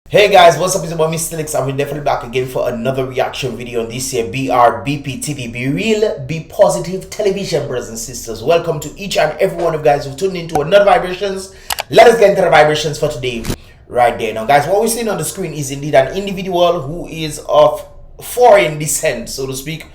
Hey guys, what's up? It's about Mr. Alex, and we're definitely back again for another reaction video on this here BrBpTV. Be real, be positive television, brothers and sisters. Welcome to each and every one of you guys who've tuned into another vibrations. Let us get into the vibrations for today right there. Now guys, what we're seeing on the screen is indeed an individual who is of foreign descent, so to speak.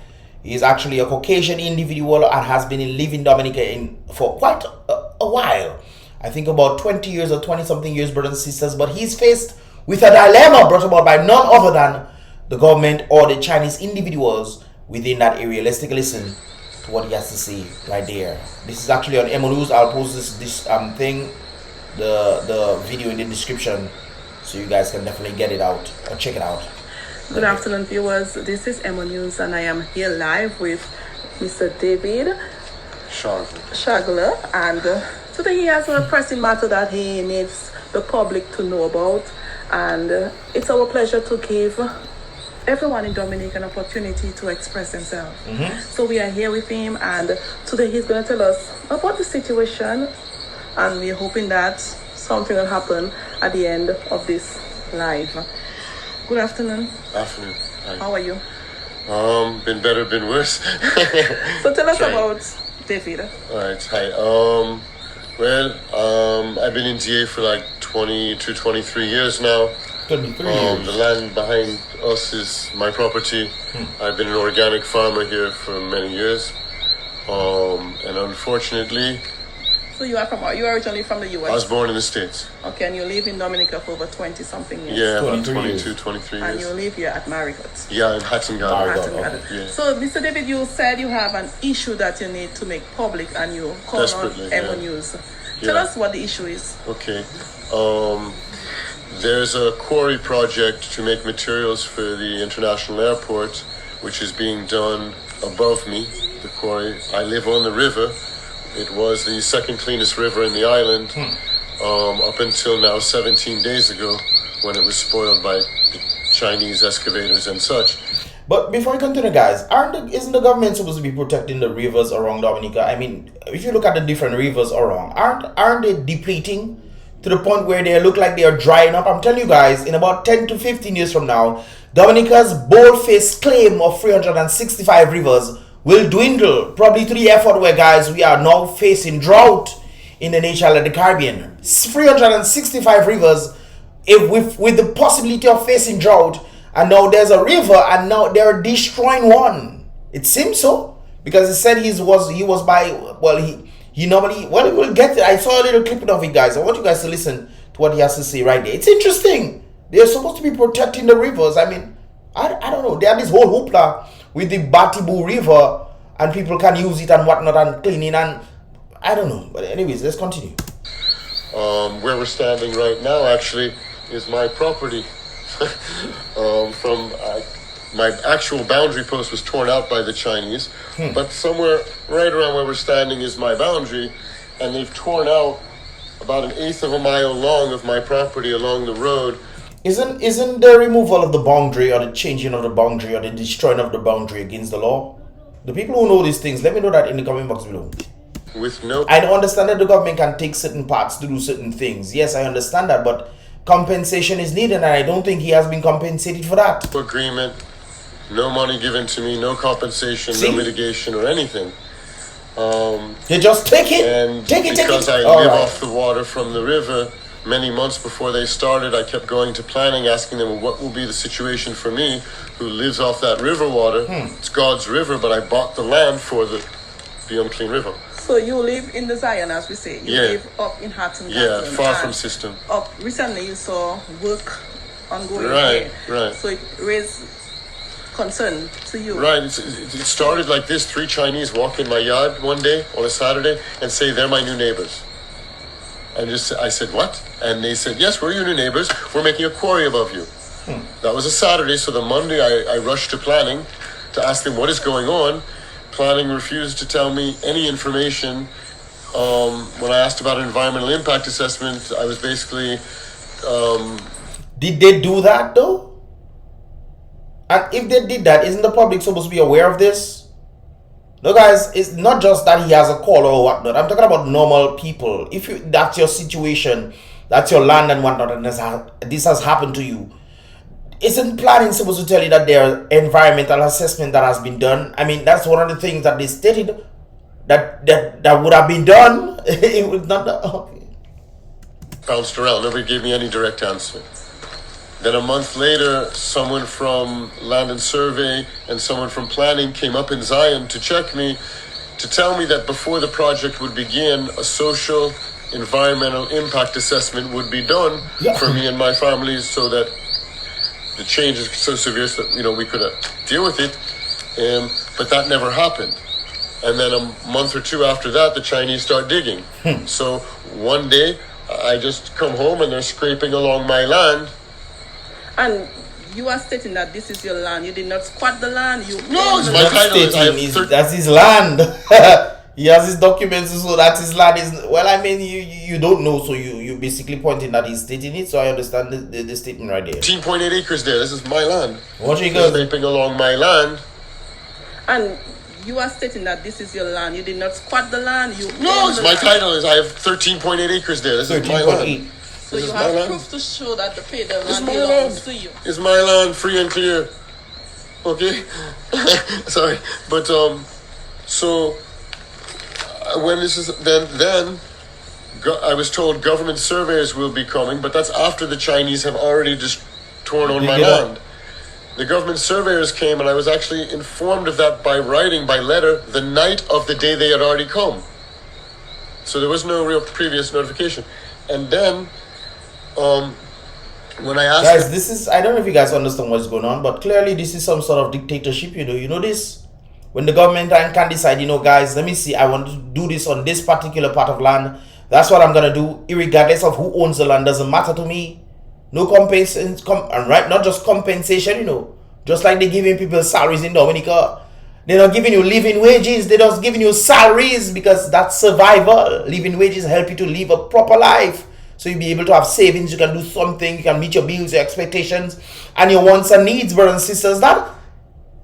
He is actually a Caucasian individual and has been living Dominica for quite a while. I think about 20 years or 20 something years, brothers and sisters. But he's faced with a dilemma brought about by none other than the government or the Chinese individuals within that area. Let's take a listen to what he has to say right there. This is actually on MO News. I'll post this the video in the description so you guys can definitely get it out or check it out. Good afternoon, viewers. This is MO News, and I am here live with Mr. David Shagler, and today he has a pressing matter that he needs the public to know about. And it's our pleasure to give everyone in Dominica an opportunity to express themselves. So we are here with him, and today he's going to tell us about the situation, and we're hoping that something will happen at the end of this live. Good afternoon. Afternoon. Hi. How are you? Been better, been worse. So tell us about David. Alright, hi. I've been in DA for like 20 to 23 years now. 23 years. The land behind us is my property. I've been an organic farmer here for many years. And unfortunately, So you are originally from the US? I was born in the States. Okay, and you live in Dominica for over 20 something years? Yeah, about 23 22, years. 23 And years. you live here at Marriott? Yeah, in Hatton Garden. Yeah. So, Mr. David, you said you have an issue that you need to make public, and you call on Desperately, MO yeah. News. Tell us what the issue is. Okay. There's a quarry project to make materials for the international airport, which is being done above me, the quarry. I live on the river. It was the second cleanest river in the island up until now 17 days ago, when it was spoiled by the Chinese excavators and such. But before we continue, guys, isn't the government supposed to be protecting the rivers around Dominica? I mean, if you look at the different rivers around, aren't they depleting to the point where they look like they are drying up? I'm telling you guys, in about 10 to 15 years from now, Dominica's bold-faced claim of 365 rivers will dwindle, probably to the effort where, guys, we are now facing drought in the nation of the Caribbean. 365 rivers, with the possibility of facing drought, and now there's a river, and now they're destroying one. It seems so, because it said he was by, he normally, we'll get it. I saw a little clip of it, guys. I want you guys to listen to what he has to say right there. It's interesting. They're supposed to be protecting the rivers. I mean, I don't know. They have this whole hoopla with the Batibu River, and people can use it and whatnot and cleaning, and I don't know. But anyways, let's continue. Where we're standing right now actually is my property. My actual boundary post was torn out by the Chinese, but somewhere right around where we're standing is my boundary, and they've torn out about 1/8 of a mile long of my property along the road. Isn't the removal of the boundary, or the changing of the boundary, or the destroying of the boundary against the law? The people who know these things, let me know that in the comment box below. With no, I understand that the government can take certain parts to do certain things. Yes, I understand that, but compensation is needed, and I don't think he has been compensated for that. agreement, no money given to me, no compensation, See? no mitigation or anything. You just take it, And take it. because I All live right. off the water from the river, many months before they started, I kept going to planning, asking them, well, what will be the situation for me who lives off that river water? It's God's river, but I bought the land for the unclean river. So you live in the Zion, as we say. You Yeah. live up in Hatton Yeah, Garden, far and from system. Up recently, you saw work ongoing Right, here. right. So it raised concern to you. Right, it started like this. 3 Chinese walk in my yard one day on a Saturday and say they're my new neighbors. And I said, what? And they said, yes, we're your new neighbors. We're making a quarry above you. That was a Saturday, so the Monday I rushed to planning to ask them what is going on. Planning refused to tell me any information. When I asked about an environmental impact assessment, I was basically... Did they do that though? And if they did that, isn't the public supposed to be aware of this? No, guys, it's not just that he has a call or whatnot. I'm talking about normal people. If that's your situation, that's your land and whatnot, and this has happened to you, isn't planning supposed to tell you that there environmental assessment that has been done? I mean, that's one of the things that they stated that would have been done. It was not that. Okay. Bounced around, nobody gave me any direct answer. Then a month later, someone from Land and Survey and someone from Planning came up in Zion to check me, to tell me that before the project would begin, a social environmental impact assessment would be done for me and my families, so that the change is so severe that we could deal with it. But that never happened. And then a month or two after that, the Chinese start digging. So one day, I just come home and they're scraping along my land. And you are stating that this is your land. You did not squat the land. No, it's my title. That's his land. He has his documents, so that's his land. Well, I mean, you don't know, so you basically pointing that he's stating it. So I understand the statement right there. 13.8 acres there. This is my land. What you got? Scraping along my land. And you are stating that this is your land. You did not squat the land. No, it's my title. I have 13.8 acres there. This is my land. So you have proof to show that the land belongs to you. It's my land, free and clear. Okay? Sorry. But, so, when this is, then I was told government surveyors will be coming, but that's after the Chinese have already just torn on my land. The government surveyors came, and I was actually informed of that by writing, by letter, the night of the day they had already come. So there was no real previous notification. And then, when I asked... Guys, this is... I don't know if you guys understand what's going on, but clearly this is some sort of dictatorship, You know this? When the government can decide, guys, let me see, I want to do this on this particular part of land. That's what I'm going to do, irregardless of who owns the land. Doesn't matter to me. No compensation, right? Not just compensation, Just like they're giving people salaries in Dominica. They're not giving you living wages. They're just giving you salaries because that's survival. Living wages help you to live a proper life. So you'll be able to have savings. You can do something. You can meet your bills, your expectations, and your wants and needs, brothers and sisters. That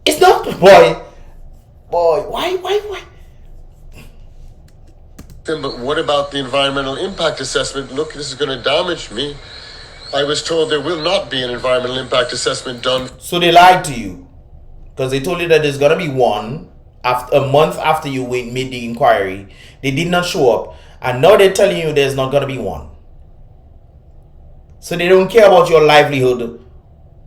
it's not, boy, why? But what about the environmental impact assessment? Look, this is going to damage me. I was told there will not be an environmental impact assessment done. So they lied to you, because they told you that there's going to be one after a month after you made the inquiry. They did not show up, and now they're telling you there's not going to be one. So they don't care about your livelihood.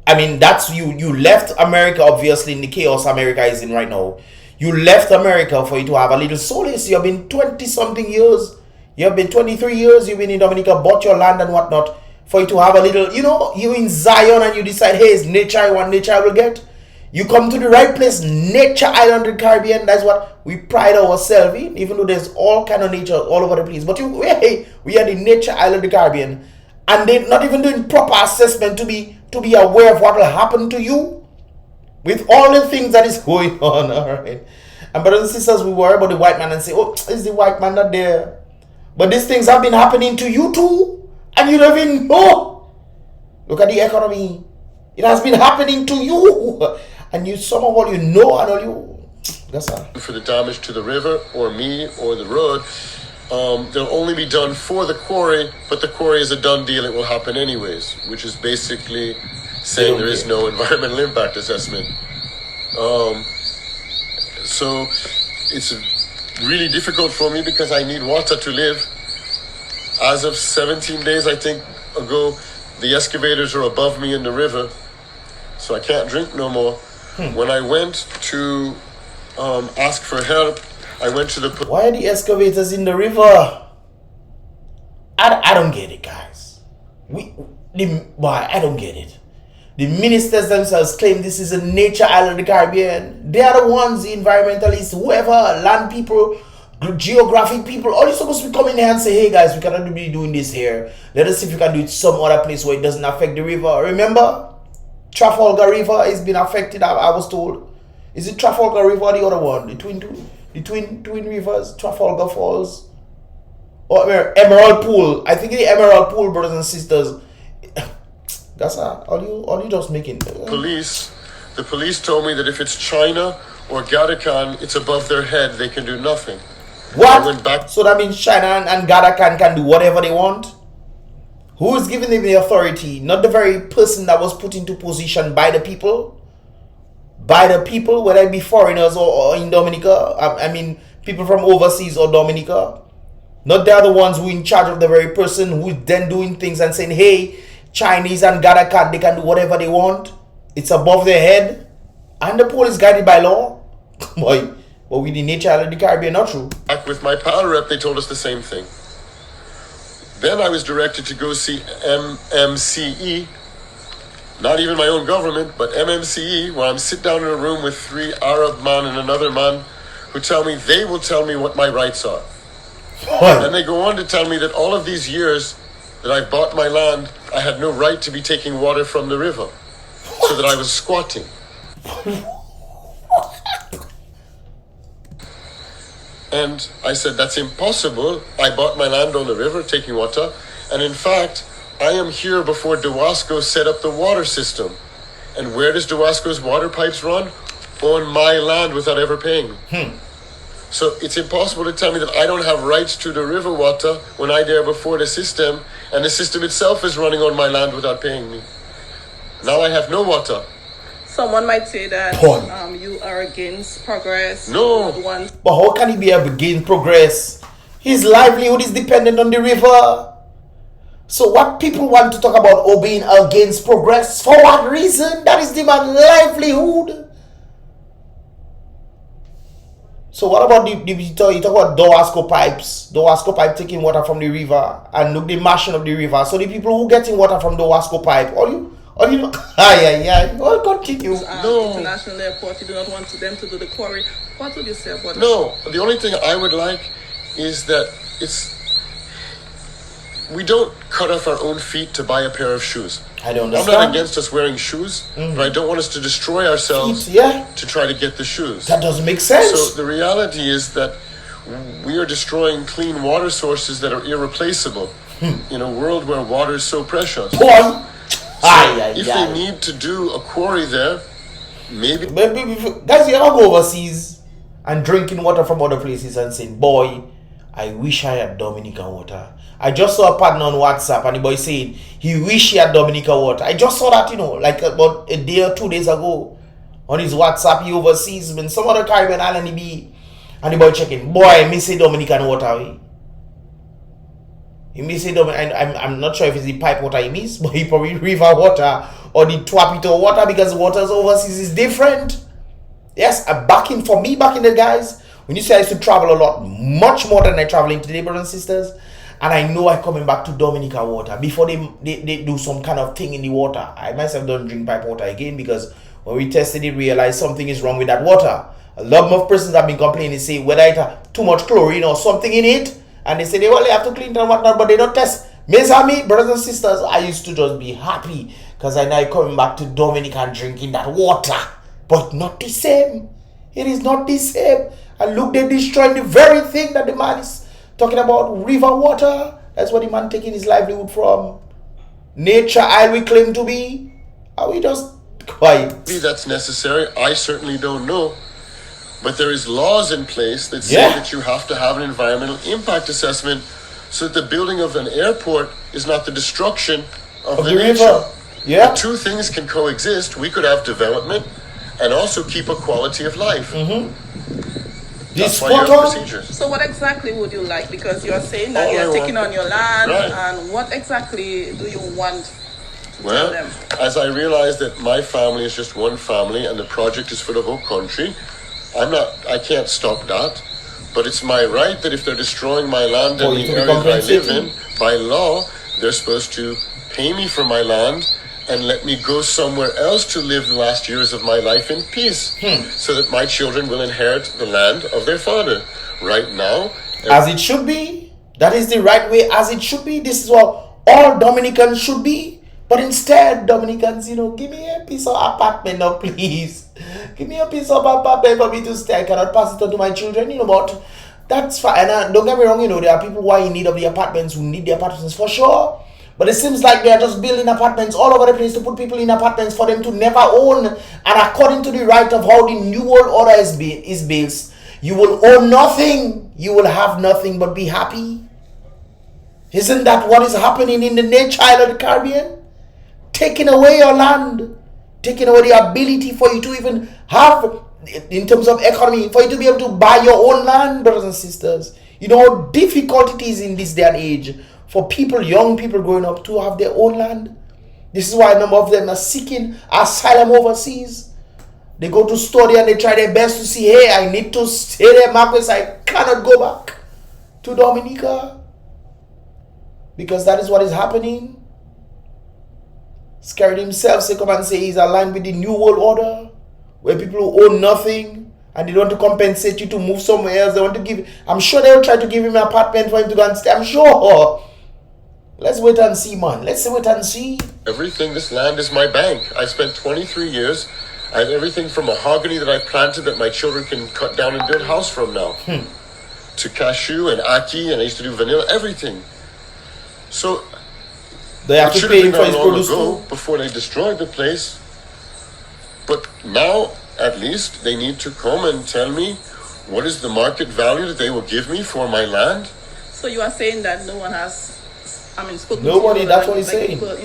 I mean, that's you left America, obviously, in the chaos America is in right now. You left America for you to have a little solace. You have been 20-something years. You have been 23 years. You've been in Dominica, bought your land and whatnot. For you to have a little, you're in Zion and you decide, hey, it's nature I want, nature I will get. You come to the right place, nature island in the Caribbean. That's what we pride ourselves in, even though there's all kind of nature all over the place. But we are the nature island in the Caribbean. And they're not even doing proper assessment to be aware of what will happen to you with all the things that is going on. All right. And brothers and sisters, we worry about the white man and say, oh, is the white man not there? But these things have been happening to you too. And you don't even know. Look at the economy. It has been happening to you. And you, some of all you know and all you. That's all. For the damage to the river or me or the road, they'll only be done for the quarry, but the quarry is a done deal. It will happen anyways, which is basically saying there is no environmental impact assessment. So it's really difficult for me because I need water to live. As of 17 days, I think, ago, the excavators are above me in the river, so I can't drink no more. When I went to ask for help, I went to the... Why are the excavators in the river? I don't get it, guys. I don't get it. The ministers themselves claim this is a nature island of the Caribbean. They are the ones, the environmentalists, whoever, land people, geographic people, all you're supposed to be coming here and say, hey guys, we cannot be doing this here. Let us see if we can do it some other place where it doesn't affect the river. Remember, Trafalgar River has been affected, I was told. Is it Trafalgar River or the other one? The twin rivers, Trafalgar Falls, or Emerald Pool. I think the Emerald Pool, brothers and sisters. That's all you just making. The police told me that if it's China or Gadakan, it's above their head, they can do nothing. What? I went back. So that means China and Gadakan can do whatever they want? Who is giving them the authority? Not the very person that was put into position by the people? By the people, whether it be foreigners or in Dominica? I mean, people from overseas or Dominica? Not they are the ones who are in charge of the very person who is then doing things and saying, hey, Chinese and Gadakan, they can do whatever they want. It's above their head. And the poll is guided by law. Boy, but with the nature of the Caribbean, not true. Back with my power rep, they told us the same thing. Then I was directed to go see MMCE, not even my own government, but MMCE, where I'm sit down in a room with 3 Arab man and another man who tell me they will tell me what my rights are. And they go on to tell me that all of these years that I've bought my land, I had no right to be taking water from the river. So that I was squatting. And I said, that's impossible. I bought my land on the river, taking water. And in fact, I am here before Dawasco set up the water system. And where does Dawasco's water pipes run? On my land without ever paying me. So it's impossible to tell me that I don't have rights to the river water when I there before the system, and the system itself is running on my land without paying me. Now I have no water. Someone might say that you are against progress. No. But how can he be against progress? His livelihood is dependent on the river. So what people want to talk about being against progress? For what reason? That is the man's livelihood. So what about you talk about Dawasco pipes? Dawasco pipe taking water from the river and look the mashing of the river. So the people who getting water from Dawasco pipe, or you well, continue. No. International airport, you do not want them to do the quarry. What would you say about that? No, the only thing I would like is that we don't cut off our own feet to buy a pair of shoes. I don't understand. I'm not against us wearing shoes, but I don't want us to destroy ourselves to try to get the shoes. That doesn't make sense. So the reality is that we are destroying clean water sources that are irreplaceable in a world where water is so precious. If they need to do a quarry there, maybe. Guys, you ever go overseas and drinking water from other places and saying, boy, I wish I had Dominican water. I just saw a partner on WhatsApp and the boy saying he wish he had Dominican water. I just saw that, like about a day or 2 days ago on his WhatsApp. He overseas in some other Caribbean island he be, and the boy checking, boy, I miss a Dominican water. He miss it. I'm not sure if it's the pipe water he miss, but he probably river water or the Tuapito water, because waters overseas is different. Yes, back in the guys, when you say I used to travel a lot, much more than I traveling today, brothers and sisters, and I know I'm coming back to Dominica water before they do some kind of thing in the water. I myself don't drink pipe water again, because when we tested it, realized something is wrong with that water. A lot of persons have been complaining, say whether it has too much chlorine or something in it. And they say they have to clean it and whatnot, but they don't test. Me, brothers and sisters, I used to just be happy because I now coming back to Dominica and drinking that water. But not the same. It is not the same. And look, they're destroying the very thing that the man is talking about, river water. That's what the man taking his livelihood from. Nature, I will claim to be. Are we just quiet? Maybe that's necessary. I certainly don't know. But there is laws in place that say that you have to have an environmental impact assessment, so that the building of an airport is not the destruction of the nature. River. Yeah. The two things can coexist. We could have development and also keep a quality of life. That's why you have procedures. So what exactly would you like? Because you're saying that you're taking on your land, and what exactly do you want to tell them? As I realize that my family is just one family and the project is for the whole country, I can't stop that, but it's my right that if they're destroying my land and the area that I live in, by law, they're supposed to pay me for my land and let me go somewhere else to live the last years of my life in peace, so that my children will inherit the land of their father. Right now, as it should be. That is the right way, as it should be. This is what all Dominicans should be. But instead, Dominicans, give me a piece of apartment now, please. Give me a piece of apartment for me to stay. I cannot pass it on to my children, but that's fine. And don't get me wrong, there are people who are in need of the apartments, who need the apartments for sure. But it seems like they are just building apartments all over the place to put people in apartments for them to never own. And according to the right of how the New World Order is based, you will own nothing. You will have nothing but be happy. Isn't that what is happening in the nature of the Caribbean? Taking away your land. Taking away the ability for you to even have, in terms of economy, for you to be able to buy your own land, brothers and sisters. You know how difficult it is in this day and age for people, young people growing up, to have their own land. This is why a number of them are seeking asylum overseas. They go to study and they try their best to see, hey, I need to stay there, Marcus. I cannot go back to Dominica. Because that is what is happening. Scared himself, say come and say he's aligned with the New World Order, where people who own nothing and they want to compensate you to move somewhere else. They want to give, I'm sure they'll try to give him an apartment for him to go and stay. I'm sure. Let's wait and see, man. Let's wait and see. Everything, this land is my bank. I spent 23 years. I have everything from mahogany that I've planted that my children can cut down and build a house from now. To cashew and ackee, and I used to do vanilla, everything. So they have to pay him for his produce too before they destroyed the place. But now, at least, they need to come and tell me what is the market value that they will give me for my land. So you are saying that no one has, spoken nobody, to you, that's what he's saying. People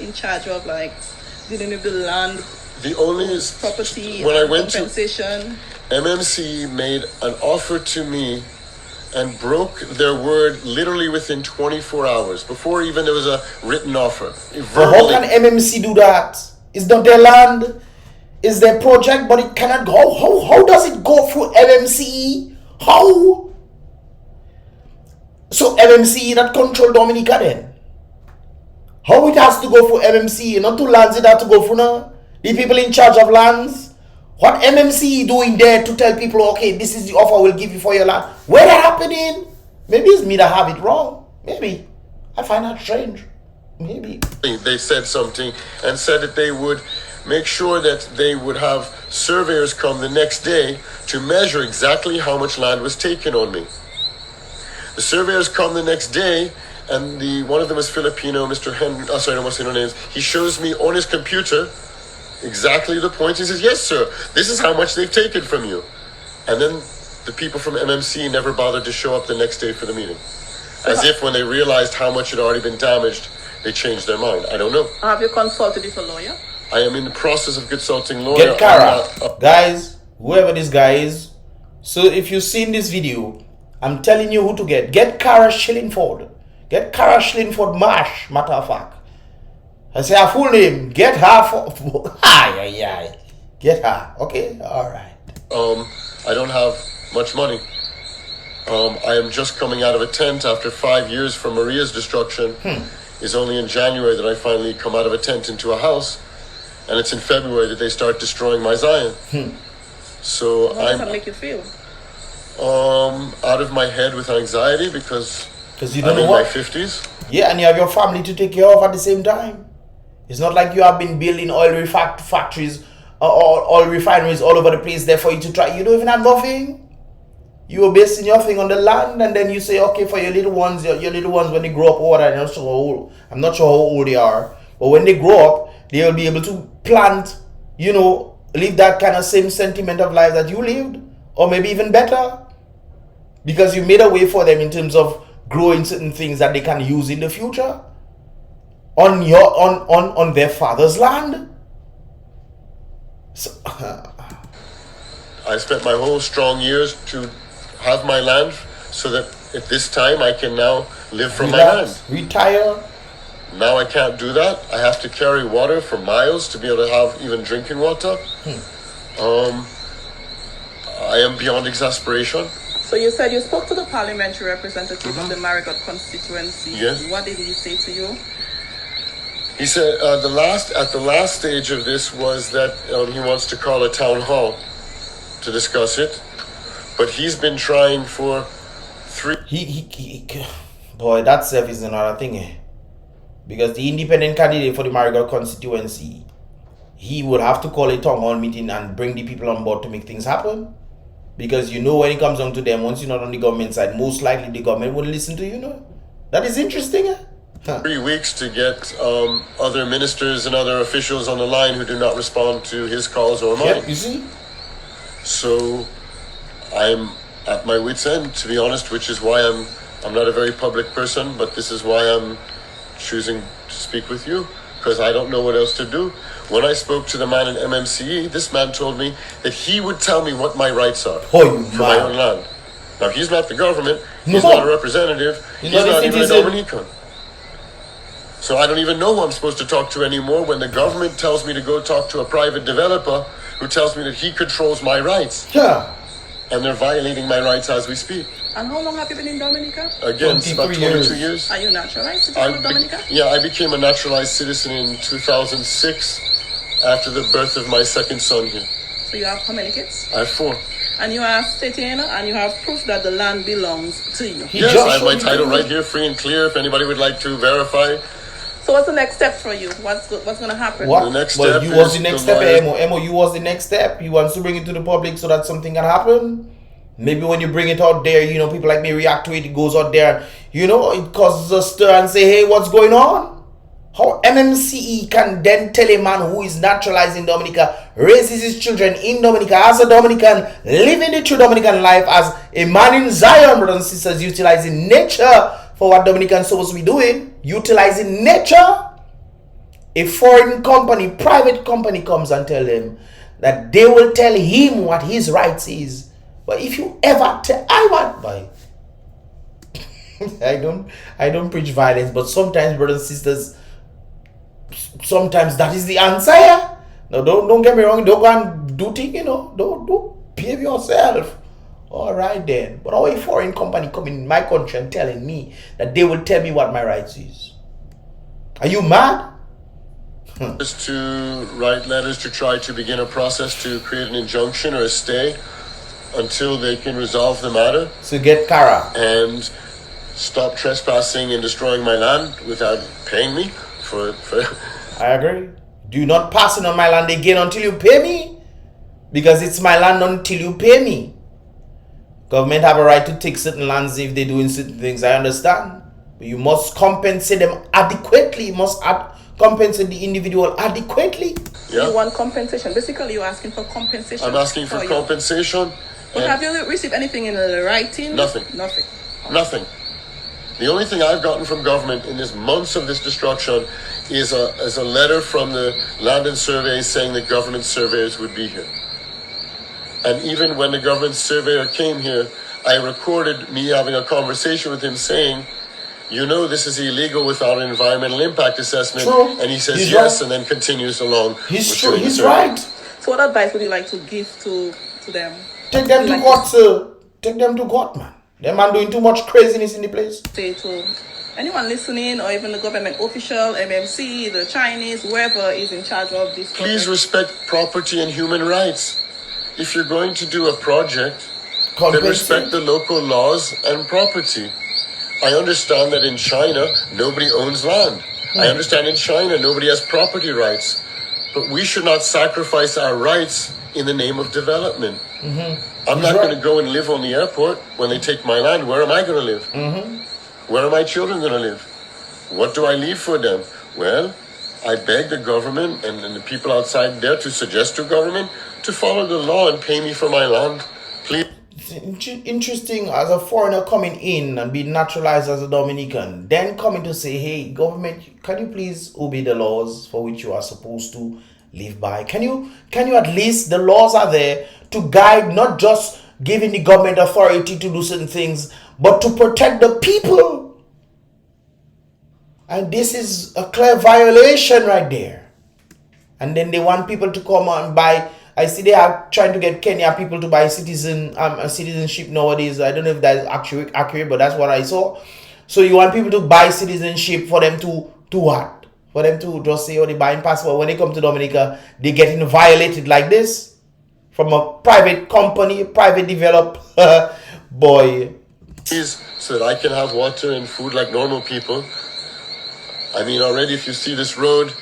in charge of dealing with the land, the only property, when I went compensation. to MMC made an offer to me and broke their word literally within 24 hours, before even there was a written offer. But how can MMC do that? It's not their land, it's their project, but it cannot go. How does it go through MMC? How? So MMC that control Dominica then? How it has to go through MMC? Not two lands it has to go through now? The people in charge of lands? What MMC doing there to tell people, okay, this is the offer we'll give you for your land? Where that happening? Maybe it's me that have it wrong. Maybe. I find that strange. Maybe. They said something and said that they would make sure that they would have surveyors come the next day to measure exactly how much land was taken on me. The surveyors come the next day, and one of them is Filipino, Mr. Henry. Oh, sorry, I don't want to say no names. He shows me on his computer exactly the point. He says, yes, sir, this is how much they've taken from you. And then the people from MMC never bothered to show up the next day for the meeting. As if when they realized how much had already been damaged, they changed their mind. I don't know. Have you consulted with a lawyer? I am in the process of consulting lawyer. Get Kara. Guys, whoever this guy is. So if you've seen this video, I'm telling you who to get. Get Kara Shillingford. Get Kara Shillingford Marsh, matter of fact. I say her full name. Get her for get her. Okay? Alright. I don't have much money. I am just coming out of a tent after 5 years from Maria's destruction. It's only in January that I finally come out of a tent into a house. And it's in February that they start destroying my Zion. So How does that make you feel? Out of my head with anxiety because you don't I'm know in what? my 50s. Yeah, and you have your family to take care of at the same time. It's not like you have been building oil factories or oil refineries all over the place there for you to try. You don't even have nothing. You are basing your thing on the land, and then you say, okay, for your little ones, your little ones when they grow up, I'm not sure how old they are, but when they grow up, they'll be able to plant, live that kind of same sentiment of life that you lived, or maybe even better, because you made a way for them in terms of growing certain things that they can use in the future on your on their father's land. So, I spent my whole strong years to have my land so that at this time I can now live from my land. Retire. Now I can't do that. I have to carry water for miles to be able to have even drinking water. I am beyond exasperation. So you said you spoke to the parliamentary representative of the Marigot constituency. Yes. What did he say to you? He said at the last stage of this was that he wants to call a town hall to discuss it, but he's been trying for 3. Boy, that self is another thing, because the independent candidate for the Marigot constituency, he would have to call a town hall meeting and bring the people on board to make things happen. Because when it comes down to them, once you're not on the government side, most likely the government won't listen to you. That is interesting. 3 weeks to get other ministers and other officials on the line who do not respond to his calls or mine. Yeah, you see? So I'm at my wit's end, to be honest, which is why I'm not a very public person, but this is why I'm choosing to speak with you, because I don't know what else to do. When I spoke to the man in MMCE, this man told me that he would tell me what my rights are for my own land. Now, he's not the government, he's not a representative, he's not even a Dominican. So I don't even know who I'm supposed to talk to anymore when the government tells me to go talk to a private developer who tells me that he controls my rights. Yeah. And they're violating my rights as we speak. And how long have you been in Dominica? Again, it's about 22 years. Are you naturalized citizen of Dominica? Yeah, I became a naturalized citizen in 2006 after the birth of my second son here. So you have how many kids? I have 4. And you are sitting and you have proof that the land belongs to you. Yes, I have my title right here, free and clear, if anybody would like to verify. So what's the next step for you? What's going to happen? What? The next Well, step you was the is next step, Emo, you was the next step. You want to bring it to the public so that something can happen. Maybe when you bring it out there, you know, people like me react to it. It goes out there, you know, it causes a stir and say, hey, what's going on? How MMCE can then tell a man who is naturalized in Dominica, raises his children in Dominica as a Dominican, living the true Dominican life as a man in Zion, brothers and sisters, utilizing nature for what Dominicans supposed to be doing, utilizing nature. A foreign company, private company comes and tell them that they will tell him what his rights is. But if you ever tell, I don't preach violence, but sometimes, brothers and sisters, sometimes that is the answer. Yeah? No, don't get me wrong. Don't go and do things, you know. Don't behave yourself. All right then. But how a foreign company coming in my country and telling me that they will tell me what my rights is? Are you mad? Is to write letters to try to begin a process to create an injunction or a stay until they can resolve the matter. So get Kara. And stop trespassing and destroying my land without paying me for I agree. Do not pass it on my land again until you pay me. Because it's my land until you pay me. Government have a right to take certain lands if they're doing certain things, I understand. But you must compensate them adequately. You must compensate the individual adequately. Yeah. You want compensation. Basically, you're asking for compensation. I'm asking for compensation. But have you received anything in writing? Nothing. Nothing. Nothing. The only thing I've gotten from government in this months of this destruction is a letter from the Land and Survey saying that government surveyors would be here. And even when the government surveyor came here, I recorded me having a conversation with him saying, you know, this is illegal without an environmental impact assessment. True. And he says He's yes, right. And then continues along. He's true. He's right. So what advice would you like to give to them? Take them to court, sir. Take them to court, man. Them man doing too much craziness in the place. Say to anyone listening, or even the government official, MMC, the Chinese, whoever is in charge of this. Please respect property and human rights. If you're going to do a project, then respect the local laws and property. I understand that in China, nobody owns land. I understand in China, nobody has property rights. But we should not sacrifice our rights in the name of development. I'm not going to go and live on the airport when they take my land. Where am I going to live? Where are my children going to live? What do I leave for them? Well, I beg the government and the people outside there to suggest to government to follow the law and pay me for my land. Please. It's interesting as a foreigner coming in and being naturalized as a Dominican, then coming to say, hey, government, can you please obey the laws for which you are supposed to live by? Can you at least, the laws are there to guide, not just giving the government authority to do certain things, but to protect the people. And this is a clear violation right there. And then they want people to come and buy. I see they are trying to get Kenya people to buy citizenship nowadays. I don't know if that's actually accurate, but that's what I saw. So you want people to buy citizenship for them to what? For them to just say, oh, they're buying passport. When they come to Dominica, they're getting violated like this from a private company, private developer. Boy. So that I can have water and food like normal people. I mean, already if you see this road,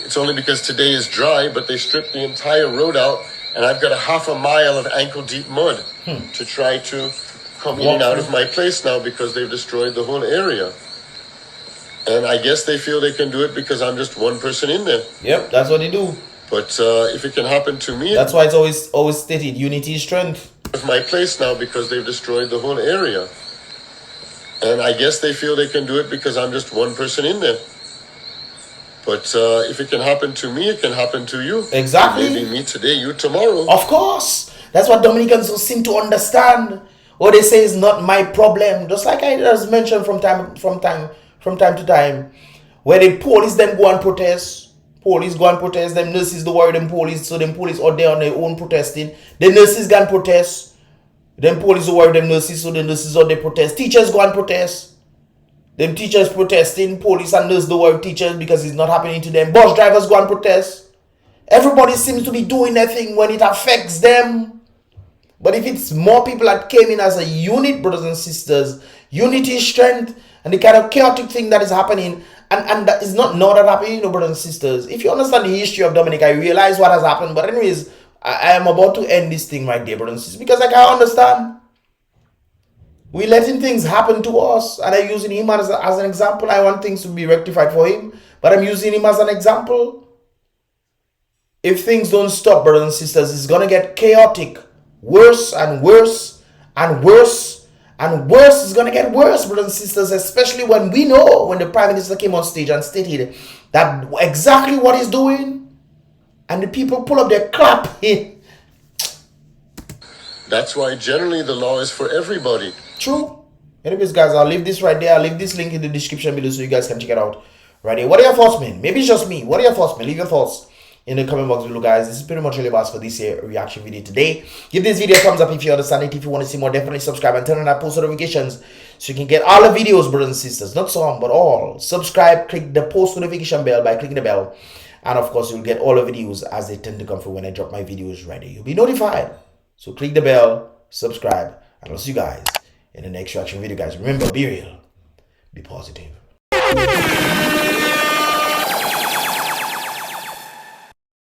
it's only because today is dry, but they stripped the entire road out, and I've got a half a mile of ankle-deep mud to try to come in and out of my place now because they've destroyed the whole area. And I guess they feel they can do it because I'm just one person in there. Yep, that's what they do. But if it can happen to me, that's why it's always stated, unity is strength. It's my place now because they've destroyed the whole area. And I guess they feel they can do it because I'm just one person in there. But if it can happen to me, it can happen to you. Exactly. Maybe me today, you tomorrow. Of course. That's what Dominicans seem to understand. What they say is not my problem. Just like I just mentioned from time to time. Where the police then go and protest. Police go and protest. Them nurses don't worry them police. So them police out there on their own protesting. The nurses go and protest. Them police don't worry them nurses. So the nurses out there protest. Teachers go and protest. Them teachers protesting, police and nurses don't worry teachers because it's not happening to them. Bus drivers go and protest. Everybody seems to be doing their thing when it affects them. But if it's more people that came in as a unit, brothers and sisters, unity is strength, and the kind of chaotic thing that is happening, and that is not that happening, brothers and sisters. If you understand the history of Dominica, you realize what has happened. But anyways, I am about to end this thing right there, brothers and sisters, because I can understand. We're letting things happen to us, and I'm using him as an example. I want things to be rectified for him, but I'm using him as an example. If things don't stop, brothers and sisters, it's going to get chaotic. Worse and worse and worse and worse. It's going to get worse, brothers and sisters, especially when we know when the Prime Minister came on stage and stated that exactly what he's doing, and the people pull up their clap. That's why generally the law is for everybody. True. Anyways, guys, I'll leave this right there. I'll leave this link in the description below so you guys can check it out right here. What are your thoughts, man? Maybe it's just me. What are your thoughts, man? Leave your thoughts in the comment box below, guys. This is pretty much all about for this reaction video today. Give this video a thumbs up if you understand it. If you want to see more, definitely subscribe and turn on that post notifications so you can get all the videos, brothers and sisters. Not some, but all. Subscribe, click the post notification bell by clicking the bell. And of course, you'll get all the videos as they tend to come through when I drop my videos right here. You'll be notified. So click the bell, subscribe, and I'll see you guys in the next reaction video, guys. Remember, be real, be positive.